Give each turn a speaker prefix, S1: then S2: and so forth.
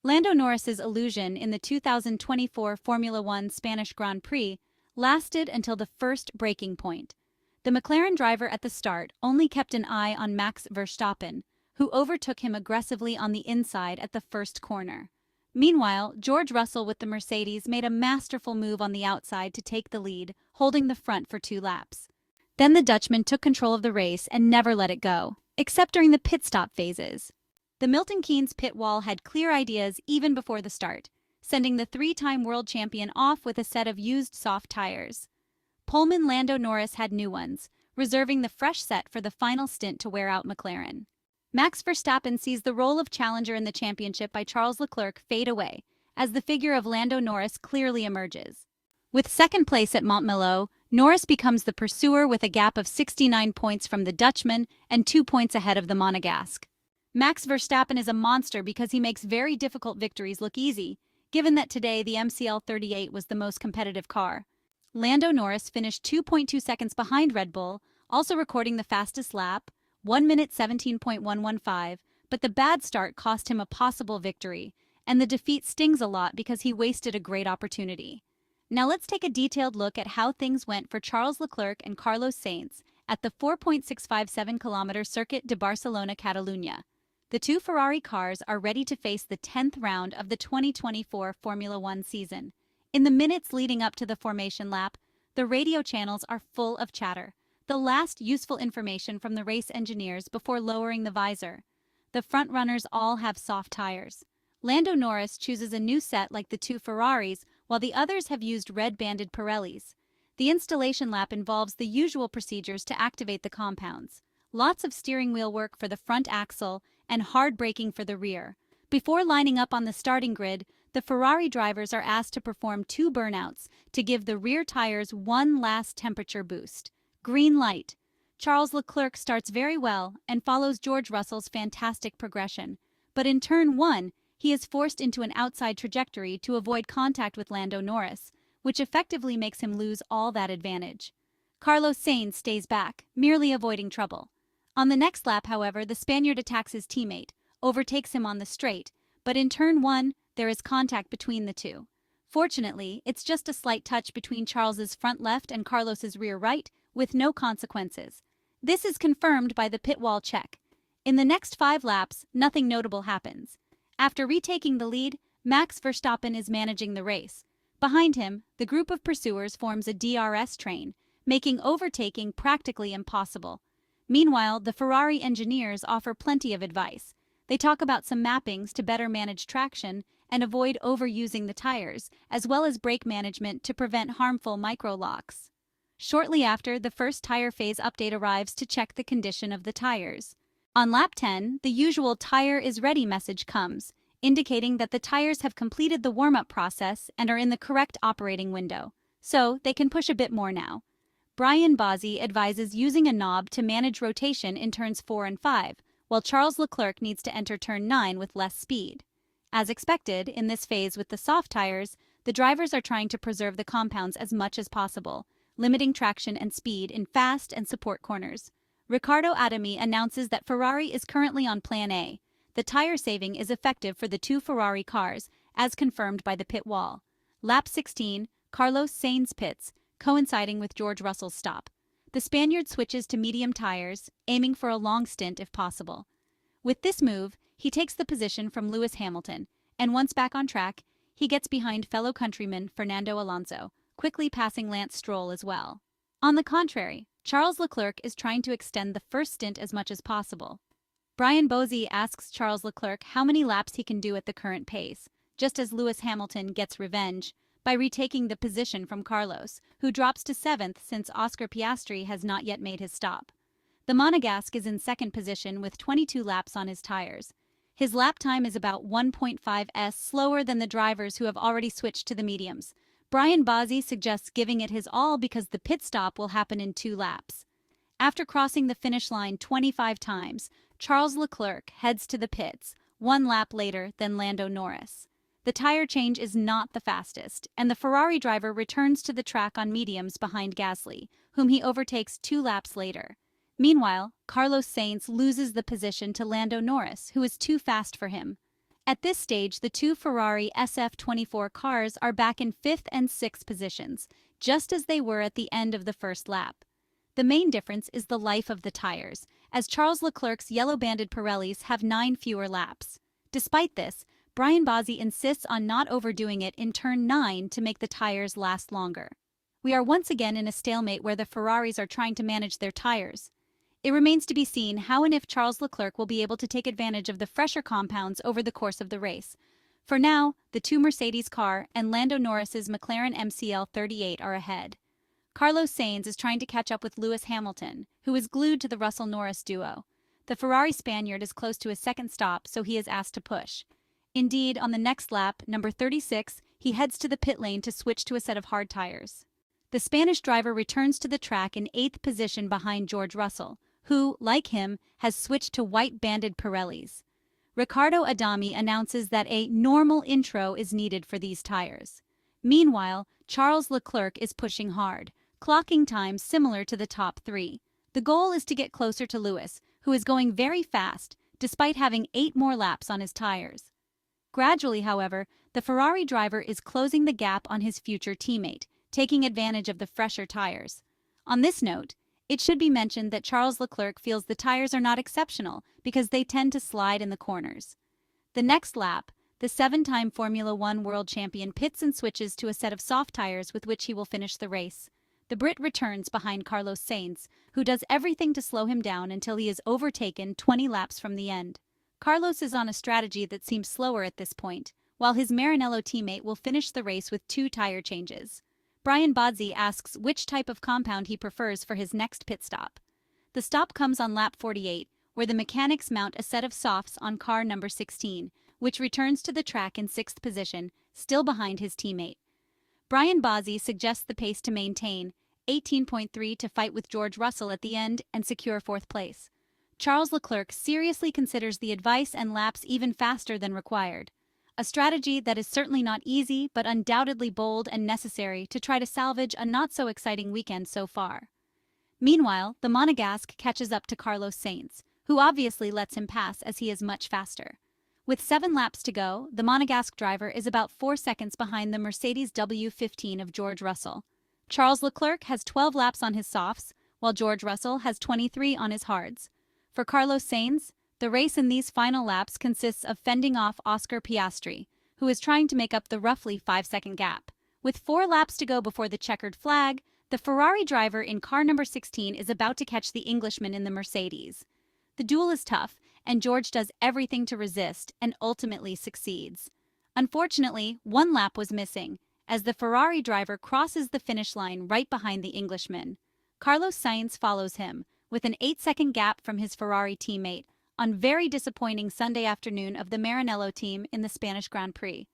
S1: Lando Norris's illusion in the 2024 Formula One Spanish Grand Prix lasted until the first braking point. The McLaren driver at the start only kept an eye on Max Verstappen, who overtook him aggressively on the inside at the first corner. Meanwhile, George Russell with the Mercedes made a masterful move on the outside to take the lead, holding the front for 2 laps. Then the Dutchman took control of the race and never let it go, except during the pit stop phases. The Milton Keynes pit wall had clear ideas even before the start, sending the 3-time world champion off with a set of used soft tires. Poleman Lando Norris had new ones, reserving the fresh set for the final stint to wear out McLaren. Max Verstappen sees the role of challenger in the championship by Charles Leclerc fade away, as the figure of Lando Norris clearly emerges. With second place at Montmello, Norris becomes the pursuer with a gap of 69 points from the Dutchman and 2 points ahead of the Monegasque. Max Verstappen is a monster because he makes very difficult victories look easy, given that today the MCL38 was the most competitive car. Lando Norris finished 2.2 seconds behind Red Bull, also recording the fastest lap, 1 minute 17.115, but the bad start cost him a possible victory, and the defeat stings a lot because he wasted a great opportunity. Now let's take a detailed look at how things went for Charles Leclerc and Carlos Sainz at the 4.657-kilometer Circuit de Barcelona, Catalunya. The 2 Ferrari cars are ready to face the 10th round of the 2024 Formula One season. In the minutes leading up to the formation lap, the radio channels are full of chatter, the last useful information from the race engineers before lowering the visor. The front-runners all have soft tires. Lando Norris chooses a new set like the 2 Ferraris, while the others have used red-banded Pirellis. The installation lap involves the usual procedures to activate the compounds. Lots of steering wheel work for the front axle and hard braking for the rear. Before lining up on the starting grid, the Ferrari drivers are asked to perform 2 burnouts to give the rear tires one last temperature boost. Green light. Charles Leclerc starts very well and follows George Russell's fantastic progression. But in turn 1, he is forced into an outside trajectory to avoid contact with Lando Norris, which effectively makes him lose all that advantage. Carlos Sainz stays back, merely avoiding trouble. On the next lap, however, the Spaniard attacks his teammate, overtakes him on the straight, but in turn 1, there is contact between the 2. Fortunately, it's just a slight touch between Charles's front left and Carlos's rear right, with no consequences. This is confirmed by the pit wall check. In the next 5 laps, nothing notable happens. After retaking the lead, Max Verstappen is managing the race. Behind him, the group of pursuers forms a DRS train, making overtaking practically impossible. Meanwhile, the Ferrari engineers offer plenty of advice. They talk about some mappings to better manage traction and avoid overusing the tires, as well as brake management to prevent harmful micro-locks. Shortly after, the first tire phase update arrives to check the condition of the tires. On lap 10, the usual "tire is ready" message comes, indicating that the tires have completed the warm-up process and are in the correct operating window, so they can push a bit more now. Brian Bozzi advises using a knob to manage rotation in turns 4 and 5, while Charles Leclerc needs to enter turn 9 with less speed. As expected, in this phase with the soft tires, the drivers are trying to preserve the compounds as much as possible, limiting traction and speed in fast and support corners. Riccardo Adami announces that Ferrari is currently on Plan A. The tire saving is effective for the 2 Ferrari cars, as confirmed by the pit wall. Lap 16, Carlos Sainz pits, coinciding with George Russell's stop. The Spaniard switches to medium tires, aiming for a long stint if possible. With this move, he takes the position from Lewis Hamilton, and once back on track, he gets behind fellow countryman Fernando Alonso, quickly passing Lance Stroll as well. On the contrary, Charles Leclerc is trying to extend the first stint as much as possible. Brian Bozzi asks Charles Leclerc how many laps he can do at the current pace, just as Lewis Hamilton gets revenge by retaking the position from Carlos, who drops to 7th since Oscar Piastri has not yet made his stop. The Monegasque is in second position with 22 laps on his tires. His lap time is about 1.5s slower than the drivers who have already switched to the mediums. Brian Bozzi suggests giving it his all because the pit stop will happen in 2 laps. After crossing the finish line 25 times, Charles Leclerc heads to the pits, 1 lap later than Lando Norris. The tire change is not the fastest, and the Ferrari driver returns to the track on mediums behind Gasly, whom he overtakes 2 laps later. Meanwhile, Carlos Sainz loses the position to Lando Norris, who is too fast for him. At this stage, the two Ferrari SF-24 cars are back in 5th and 6th positions, just as they were at the end of the first lap. The main difference is the life of the tires, as Charles Leclerc's yellow-banded Pirellis have 9 fewer laps. Despite this, Brian Bozzi insists on not overdoing it in turn 9 to make the tires last longer. We are once again in a stalemate where the Ferraris are trying to manage their tires. It remains to be seen how and if Charles Leclerc will be able to take advantage of the fresher compounds over the course of the race. For now, the two Mercedes car and Lando Norris's McLaren MCL38 are ahead. Carlos Sainz is trying to catch up with Lewis Hamilton, who is glued to the Russell-Norris duo. The Ferrari Spaniard is close to his second stop, so he is asked to push. Indeed, on the next lap, number 36, he heads to the pit lane to switch to a set of hard tires. The Spanish driver returns to the track in 8th position behind George Russell, who, like him, has switched to white-banded Pirellis. Riccardo Adami announces that a normal intro is needed for these tires. Meanwhile, Charles Leclerc is pushing hard, clocking times similar to the top 3. The goal is to get closer to Lewis, who is going very fast, despite having 8 more laps on his tires. Gradually, however, the Ferrari driver is closing the gap on his future teammate, taking advantage of the fresher tires. On this note, it should be mentioned that Charles Leclerc feels the tires are not exceptional because they tend to slide in the corners. The next lap, the 7-time Formula One world champion pits and switches to a set of soft tires with which he will finish the race. The Brit returns behind Carlos Sainz, who does everything to slow him down until he is overtaken 20 laps from the end. Carlos is on a strategy that seems slower at this point, while his Maranello teammate will finish the race with 2 tire changes. Brian Bozzi asks which type of compound he prefers for his next pit stop. The stop comes on lap 48, where the mechanics mount a set of softs on car number 16, which returns to the track in 6th position, still behind his teammate. Brian Bozzi suggests the pace to maintain, 18.3 to fight with George Russell at the end and secure 4th place. Charles Leclerc seriously considers the advice and laps even faster than required. A strategy that is certainly not easy, but undoubtedly bold and necessary to try to salvage a not-so-exciting weekend so far. Meanwhile, the Monegasque catches up to Carlos Sainz, who obviously lets him pass as he is much faster. With 7 laps to go, the Monegasque driver is about 4 seconds behind the Mercedes W15 of George Russell. Charles Leclerc has 12 laps on his softs, while George Russell has 23 on his hards. For Carlos Sainz, the race in these final laps consists of fending off Oscar Piastri, who is trying to make up the roughly 5-second gap. With 4 laps to go before the checkered flag, the Ferrari driver in car number 16 is about to catch the Englishman in the Mercedes. The duel is tough, and George does everything to resist and ultimately succeeds. Unfortunately, 1 lap was missing, as the Ferrari driver crosses the finish line right behind the Englishman. Carlos Sainz follows him, with an 8-second gap from his Ferrari teammate, on very disappointing Sunday afternoon of the Maranello team in the Spanish Grand Prix.